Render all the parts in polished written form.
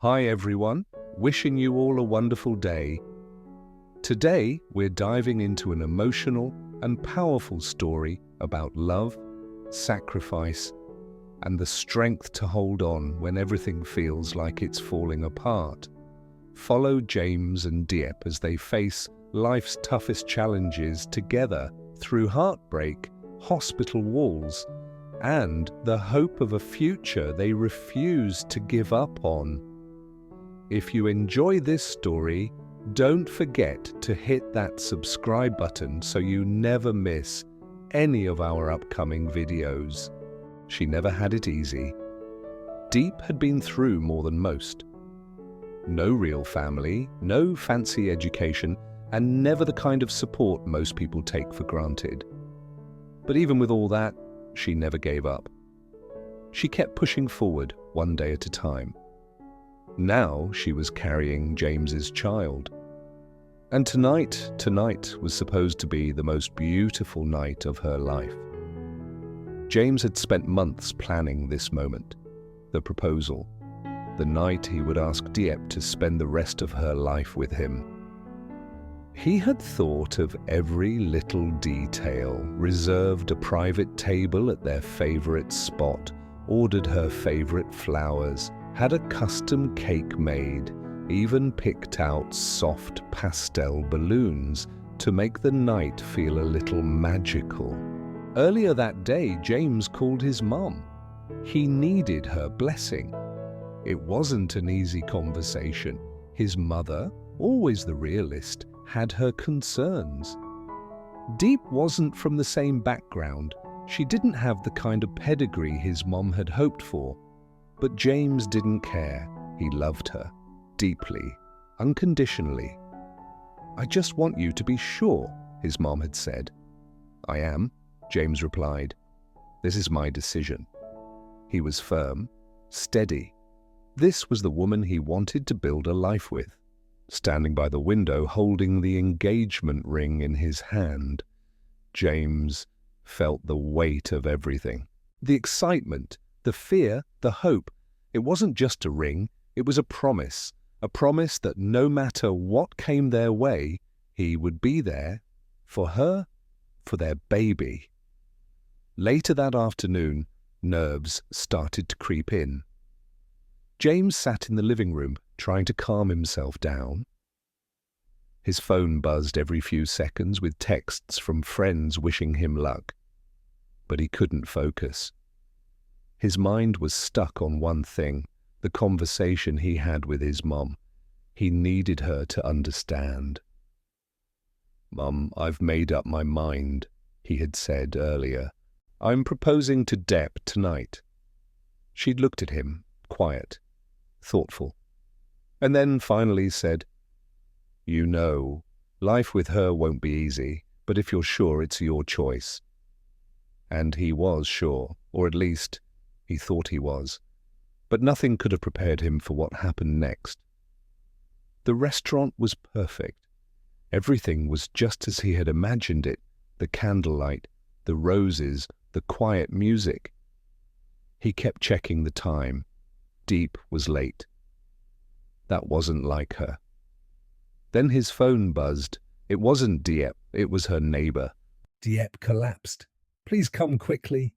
Hi everyone, wishing you all a wonderful day. Today we're diving into an emotional and powerful story about love, sacrifice, and the strength to hold on when everything feels like it's falling apart. Follow James and Diep as they face life's toughest challenges together through heartbreak, hospital walls, and the hope of a future they refuse to give up on. If you enjoy this story, don't forget to hit that subscribe button so you never miss any of our upcoming videos. She never had it easy. Diep had been through more than most. No real family, no fancy education, and never the kind of support most people take for granted. But even with all that, she never gave up. She kept pushing forward one day at a time. Now she was carrying James's child. And tonight was supposed to be the most beautiful night of her life. James had spent months planning this moment, the proposal, the night he would ask Diep to spend the rest of her life with him. He had thought of every little detail, reserved a private table at their favorite spot, ordered her favorite flowers, had a custom cake made, even picked out soft pastel balloons to make the night feel a little magical. Earlier that day, James called his mum. He needed her blessing. It wasn't an easy conversation. His mother, always the realist, had her concerns. Diep wasn't from the same background. She didn't have the kind of pedigree his mom had hoped for. But James didn't care. He loved her, deeply, unconditionally. "I just want you to be sure," his mom had said. "I am," James replied. "This is my decision." He was firm, steady. This was the woman he wanted to build a life with. Standing by the window, holding the engagement ring in his hand, James felt the weight of everything. The excitement, the fear, the hope. It wasn't just a ring, it was a promise that no matter what came their way, he would be there for her, for their baby. Later that afternoon, nerves started to creep in. James sat in the living room, trying to calm himself down. His phone buzzed every few seconds with texts from friends wishing him luck. But he couldn't focus. His mind was stuck on one thing, the conversation he had with his mom. He needed her to understand. "Mum, I've made up my mind," he had said earlier. "I'm proposing to Diep tonight." She'd looked at him, quiet, thoughtful, and then finally said, "You know, life with her won't be easy, but if you're sure, it's your choice." And he was sure, or at least he thought he was. But nothing could have prepared him for what happened next. The restaurant was perfect. Everything was just as he had imagined it, the candlelight, the roses, the quiet music. He kept checking the time. Diep was late. That wasn't like her. Then his phone buzzed. It wasn't Diep, it was her neighbor. Diep collapsed. "Please come quickly."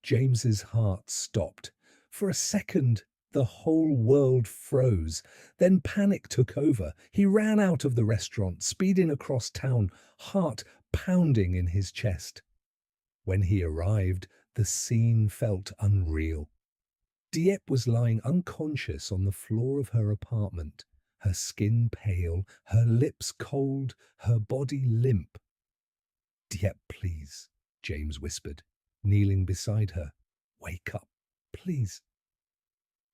James's heart stopped. For a second, the whole world froze. Then panic took over. He ran out of the restaurant, speeding across town, heart pounding in his chest. When he arrived, the scene felt unreal. Diep was lying unconscious on the floor of her apartment, her skin pale, her lips cold, her body limp. "Diep, please," James whispered, kneeling beside her. "Wake up, please."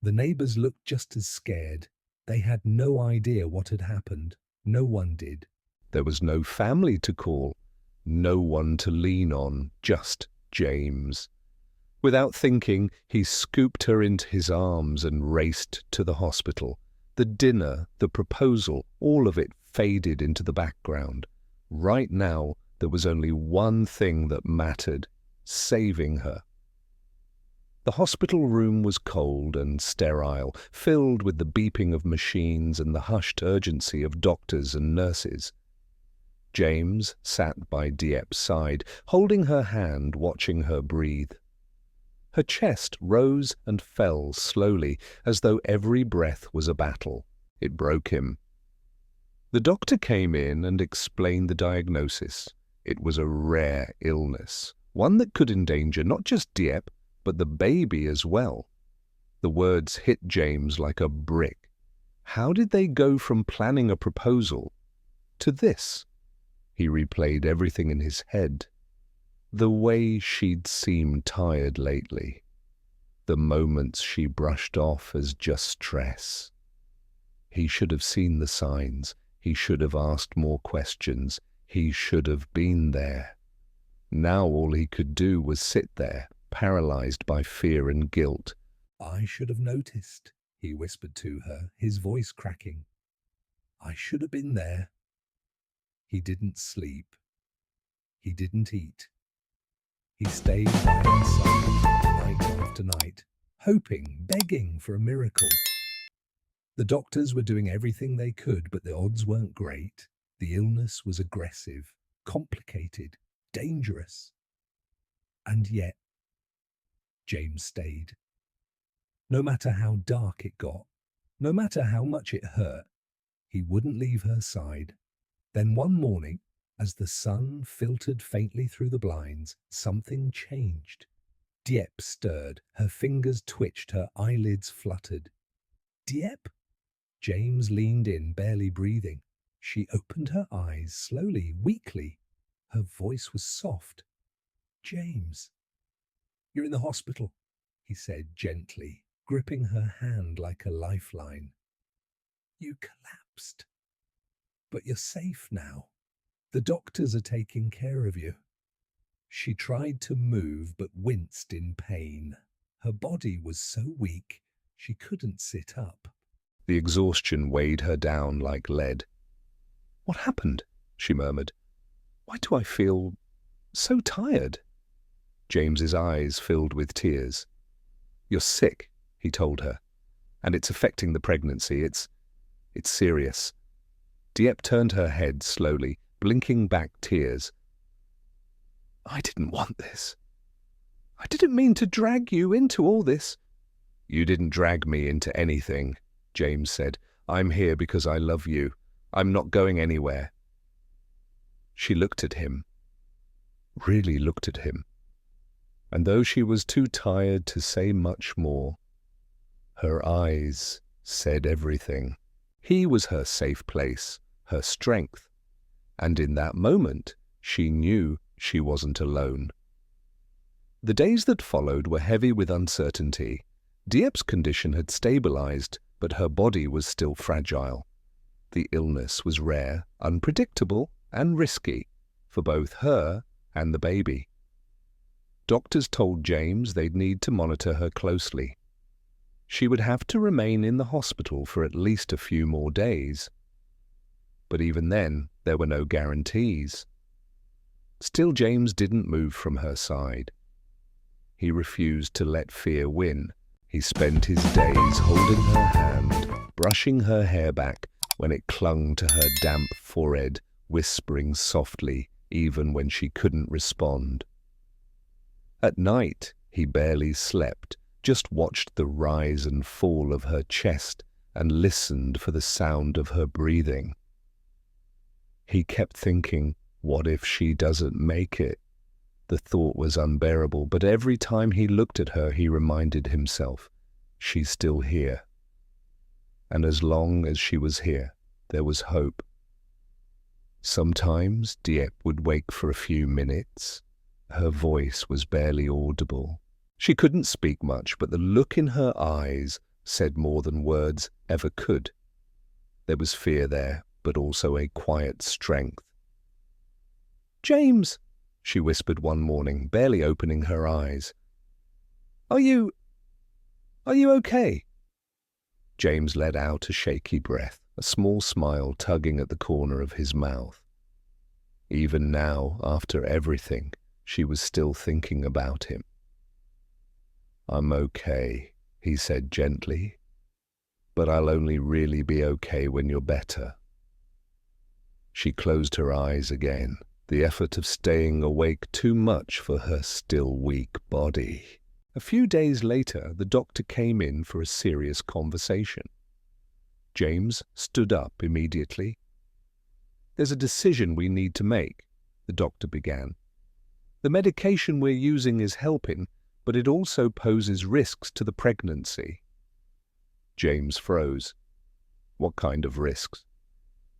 The neighbors looked just as scared. They had no idea what had happened. No one did. There was no family to call, no one to lean on, just James. Without thinking, he scooped her into his arms and raced to the hospital. The dinner, the proposal, all of it faded into the background. Right now, there was only one thing that mattered: saving her. The hospital room was cold and sterile, filled with the beeping of machines and the hushed urgency of doctors and nurses. James sat by Diep's side, holding her hand, watching her breathe. Her chest rose and fell slowly, as though every breath was a battle. It broke him. The doctor came in and explained the diagnosis. It was a rare illness, one that could endanger not just Diep, but the baby as well. The words hit James like a brick. How did they go from planning a proposal to this? He replayed everything in his head. The way she'd seemed tired lately. The moments she brushed off as just stress. He should have seen the signs. He should have asked more questions. He should have been there. Now all he could do was sit there, paralyzed by fear and guilt. "I should have noticed," he whispered to her, his voice cracking. "I should have been there." He didn't sleep. He didn't eat. He stayed by her side, night after night, hoping, begging for a miracle. The doctors were doing everything they could, but the odds weren't great. The illness was aggressive, complicated, dangerous. And yet, James stayed. No matter how dark it got, no matter how much it hurt, he wouldn't leave her side. Then one morning, as the sun filtered faintly through the blinds, something changed. Diep stirred, her fingers twitched, her eyelids fluttered. "Diep?" James leaned in, barely breathing. She opened her eyes, slowly, weakly. Her voice was soft. "James." "You're in the hospital," he said gently, gripping her hand like a lifeline. "You collapsed. But you're safe now. The doctors are taking care of you." She tried to move but winced in pain. Her body was so weak she couldn't sit up. The exhaustion weighed her down like lead. "What happened?" she murmured. "Why do I feel so tired?" James's eyes filled with tears. "You're sick," he told her, "and it's affecting the pregnancy. It's serious." Diep turned her head slowly, blinking back tears. "I didn't want this. I didn't mean to drag you into all this." "You didn't drag me into anything," James said. "I'm here because I love you. I'm not going anywhere." She looked at him, really looked at him, and though she was too tired to say much more, her eyes said everything. He was her safe place, her strength, and in that moment she knew she wasn't alone. The days that followed were heavy with uncertainty. Diep's condition had stabilized, but her body was still fragile. The illness was rare, unpredictable, and risky for both her and the baby. Doctors told James they'd need to monitor her closely. She would have to remain in the hospital for at least a few more days. But even then, there were no guarantees. Still, James didn't move from her side. He refused to let fear win. He spent his days holding her hand, brushing her hair back when it clung to her damp forehead, whispering softly even when she couldn't respond. At night, he barely slept, just watched the rise and fall of her chest and listened for the sound of her breathing. He kept thinking, what if she doesn't make it? The thought was unbearable, but every time he looked at her, he reminded himself, she's still here. And as long as she was here, there was hope. Sometimes Diep would wake for a few minutes. Her voice was barely audible. She couldn't speak much, but the look in her eyes said more than words ever could. There was fear there, but also a quiet strength. "James," she whispered one morning, barely opening her eyes. Are you okay?" James let out a shaky breath, a small smile tugging at the corner of his mouth. Even now, after everything, she was still thinking about him. "I'm okay," he said gently, "but I'll only really be okay when you're better." She closed her eyes again, the effort of staying awake too much for her still weak body. A few days later, the doctor came in for a serious conversation. James stood up immediately. "There's a decision we need to make," the doctor began. "The medication we're using is helping, but it also poses risks to the pregnancy." James froze. "What kind of risks?"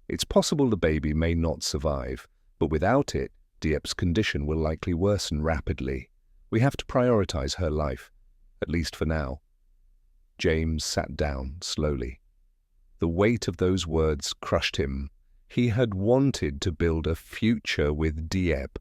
"It's possible the baby may not survive, but without it, Diep's condition will likely worsen rapidly. We have to prioritize her life, at least for now." James sat down slowly. The weight of those words crushed him. He had wanted to build a future with Diep,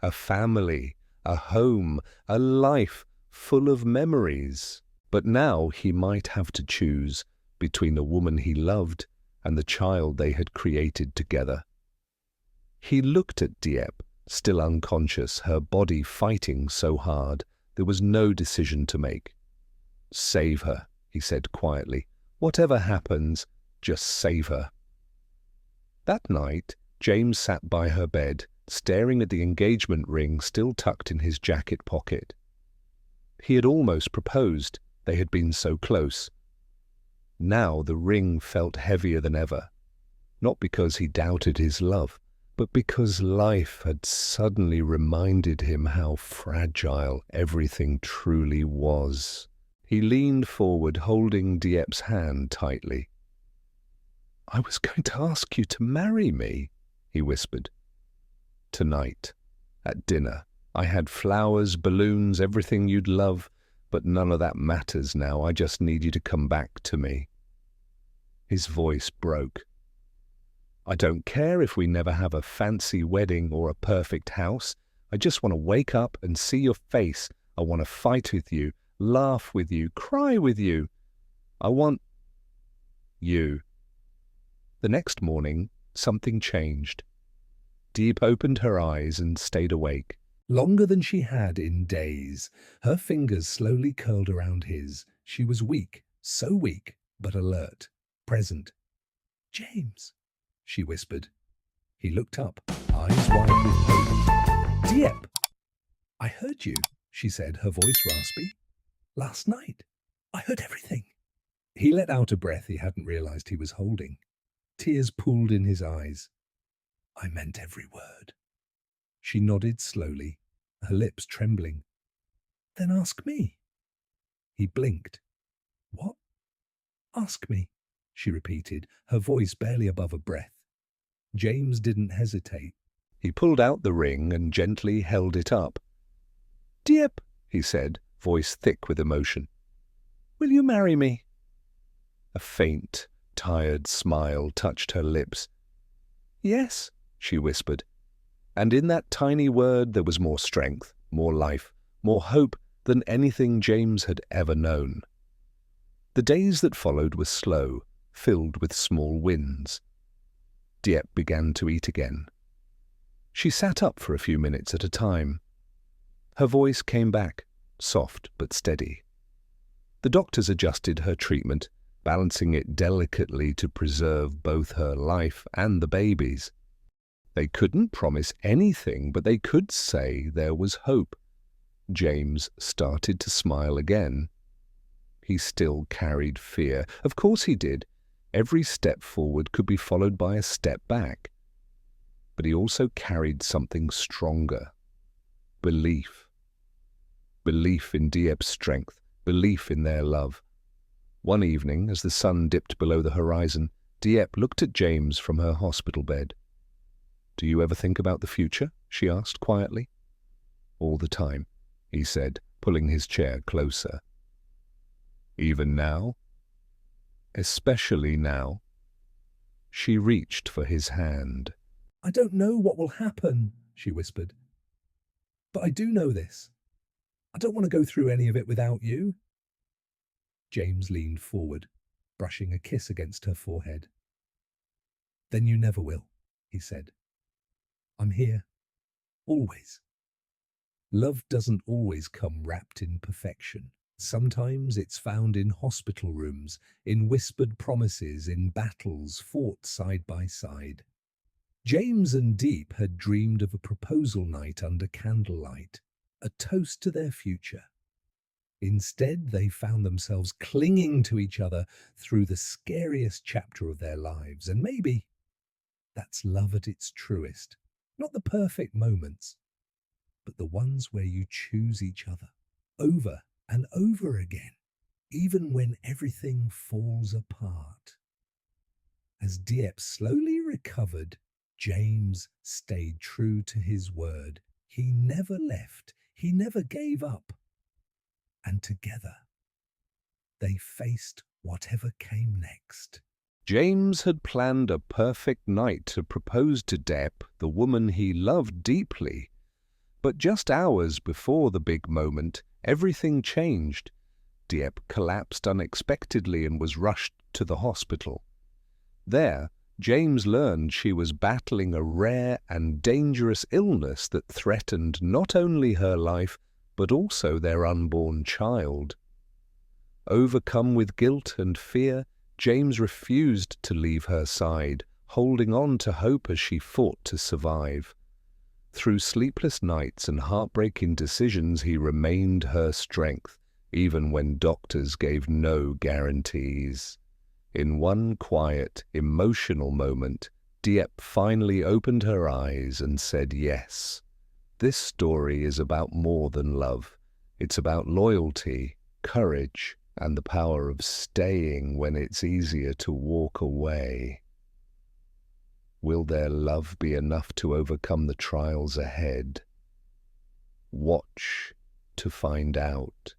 a family, a home, a life full of memories. But now he might have to choose between the woman he loved and the child they had created together. He looked at Diep, still unconscious, her body fighting so hard. There was no decision to make. "Save her," he said quietly. "Whatever happens, just save her." That night, James sat by her bed, staring at the engagement ring still tucked in his jacket pocket. He had almost proposed. They had been so close. Now the ring felt heavier than ever, not because he doubted his love, but because life had suddenly reminded him how fragile everything truly was. He leaned forward, holding Diep's hand tightly. "I was going to ask you to marry me," he whispered. "Tonight, at dinner, I had flowers, balloons, everything you'd love, but none of that matters now. I just need you to come back to me." His voice broke. "I don't care if we never have a fancy wedding or a perfect house. I just want to wake up and see your face. I want to fight with you, laugh with you, cry with you. I want you." The next morning, something changed. Diep opened her eyes and stayed awake. Longer than she had in days. Her fingers slowly curled around his. She was weak, so weak, but alert, present. "James," she whispered. He looked up, eyes wide with hope. "Diep!" "I heard you," she said, her voice raspy. "Last night. I heard everything." He let out a breath he hadn't realized he was holding. Tears pooled in his eyes. "I meant every word." She nodded slowly, her lips trembling. "Then ask me." He blinked. "What?" "Ask me," she repeated, her voice barely above a breath. James didn't hesitate. He pulled out the ring and gently held it up. "Diep," he said, voice thick with emotion, "will you marry me?" A faint, tired smile touched her lips. "Yes," she whispered. And in that tiny word there was more strength, more life, more hope than anything James had ever known. The days that followed were slow, filled with small wins. Diep began to eat again. She sat up for a few minutes at a time. Her voice came back, soft but steady. The doctors adjusted her treatment, balancing it delicately to preserve both her life and the baby's. They couldn't promise anything, but they could say there was hope. James started to smile again. He still carried fear. Of course he did. Every step forward could be followed by a step back. But he also carried something stronger. Belief. Belief in Diep's strength, belief in their love. One evening, as the sun dipped below the horizon, Diep looked at James from her hospital bed. "Do you ever think about the future?" she asked quietly. "All the time," he said, pulling his chair closer. "Even now?" "Especially now." She reached for his hand. "I don't know what will happen," she whispered. "But I do know this. I don't want to go through any of it without you." James leaned forward, brushing a kiss against her forehead. "Then you never will," he said. "I'm here. Always." Love doesn't always come wrapped in perfection. Sometimes it's found in hospital rooms, in whispered promises, in battles fought side by side. James and Diep had dreamed of a proposal night under candlelight, a toast to their future. Instead, they found themselves clinging to each other through the scariest chapter of their lives, and maybe that's love at its truest. Not the perfect moments, but the ones where you choose each other over and over again, even when everything falls apart. As Diep slowly recovered, James stayed true to his word. He never left, he never gave up. And together, they faced whatever came next. James had planned a perfect night to propose to Diep, the woman he loved deeply. But just hours before the big moment, everything changed. Diep collapsed unexpectedly and was rushed to the hospital. There, James learned she was battling a rare and dangerous illness that threatened not only her life, but also their unborn child. Overcome with guilt and fear, James refused to leave her side, holding on to hope as she fought to survive. Through sleepless nights and heartbreaking decisions, he remained her strength, even when doctors gave no guarantees. In one quiet, emotional moment, Diep finally opened her eyes and said yes. This story is about more than love. It's about loyalty, courage, and the power of staying when it's easier to walk away. Will their love be enough to overcome the trials ahead? Watch to find out.